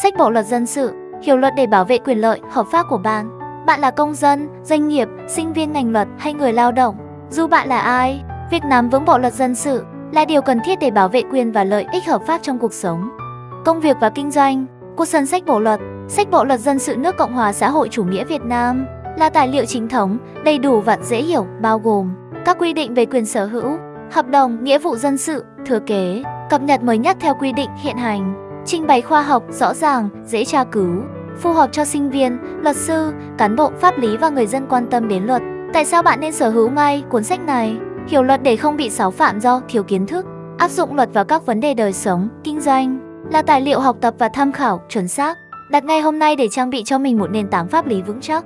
Sách Bộ Luật Dân sự, hiểu luật để bảo vệ quyền lợi hợp pháp của bạn. Bạn là công dân, doanh nghiệp, sinh viên ngành luật hay người lao động, dù bạn là ai, việc nắm vững Bộ Luật Dân sự là điều cần thiết để bảo vệ quyền và lợi ích hợp pháp trong cuộc sống, công việc và kinh doanh. Cuốn sách Bộ Luật, Sách Bộ Luật Dân sự nước Cộng hòa xã hội chủ nghĩa Việt Nam là tài liệu chính thống, đầy đủ và dễ hiểu, bao gồm các quy định về quyền sở hữu, hợp đồng, nghĩa vụ dân sự, thừa kế, cập nhật mới nhất theo quy định hiện hành, trình bày khoa học, rõ ràng, dễ tra cứu, phù hợp cho sinh viên, luật sư, cán bộ pháp lý và người dân quan tâm đến luật. Tại sao bạn nên sở hữu ngay cuốn sách này? Hiểu luật để không bị xáo phạm do thiếu kiến thức, áp dụng luật vào các vấn đề đời sống, kinh doanh, là tài liệu học tập và tham khảo chuẩn xác. Đặt ngay hôm nay để trang bị cho mình một nền tảng pháp lý vững chắc.